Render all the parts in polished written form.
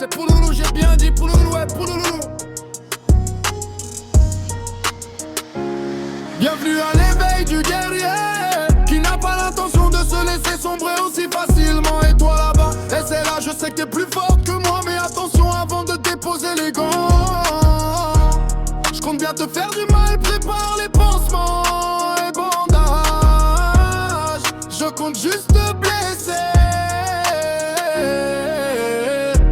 c'est Pouloulou, j'ai bien dit Pouloulou, ouais, Pouloulou. Bienvenue à l'éveil du guerrier qui n'a pas l'intention de se laisser sombrer aussi facilement. Et toi là-bas, et c'est là, je sais que t'es plus forte que moi, mais attention avant de déposer les gants. Je compte bien te faire du mal, prépare les pansements et bandages. Je compte juste te blesser.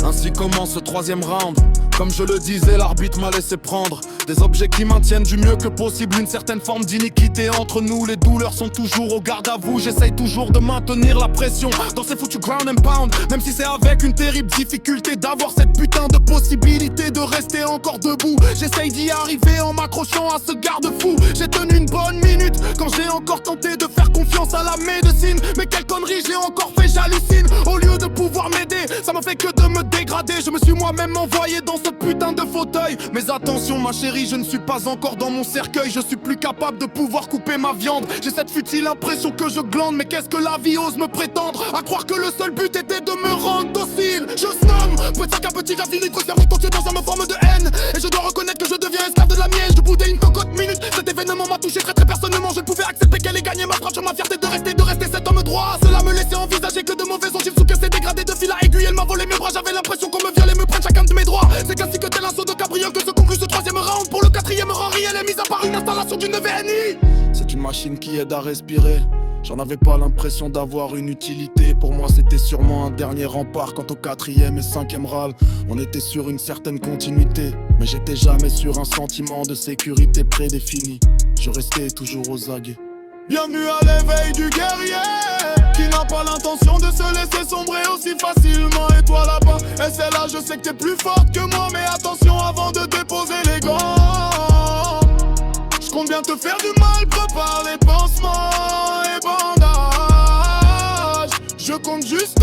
Ainsi commence ce troisième round. Comme je le disais, l'arbitre m'a laissé prendre des objets qui maintiennent du mieux que possible une certaine forme d'iniquité entre nous. Les douleurs sont toujours au garde à vous. J'essaye toujours de maintenir la pression dans ces foutus ground and pound, même si c'est avec une terrible difficulté d'avoir cette putain de possibilité de rester encore debout. J'essaye d'y arriver en m'accrochant à ce garde-fou. J'ai tenu une bonne minute quand j'ai encore tenté de faire confiance à la médecine. Mais quelle connerie j'ai encore fait, j'hallucine. Au lieu de pouvoir m'aider, ça m'a fait que de me dégrader. Je me suis moi-même envoyé dans ce putain de fauteuil. Mais attention ma chérie, je ne suis pas encore dans mon cercueil. Je suis plus capable de pouvoir couper ma viande. J'ai cette futile impression que je glande. Mais qu'est-ce que la vie ose me prétendre? À croire que le seul but était de me rendre docile. Je snomme, petit à petit j'affine trop cerveau entier dans une forme de haine. Et je dois reconnaître que je deviens esclave de la miège. De bouder une cocotte minute. Cet événement m'a touché très personnellement. Je ne pouvais accepter qu'elle ait gagné ma frappe sur ma fierté de rester cet homme droit. Cela me laissait envisager que de mauvais ont sous que c'est dégradé de fil à aiguille. Elle m'a volé mes bras, j'avais l'impression qu'on me violait, me prenne chacun de mes droits. C'est ainsi que tel un saut de cabriole que se conclut ce troisième round. Pour le quatrième round, elle est mise à part une installation d'une VNI. C'est une machine qui aide à respirer. J'en avais pas l'impression d'avoir une utilité. Pour moi c'était sûrement un dernier rempart. Quant au quatrième et cinquième round, on était sur une certaine continuité. Mais j'étais jamais sur un sentiment de sécurité prédéfini. Je restais toujours aux aguets. Bienvenue à l'éveil du guerrier qui n'a pas l'intention de se laisser sombrer aussi facilement. Et toi là-bas, et c'est là, je sais que t'es plus forte que moi. Mais attention avant de déposer les gants. Je compte bien te faire du mal, prépare les pansements et bandages. Je compte juste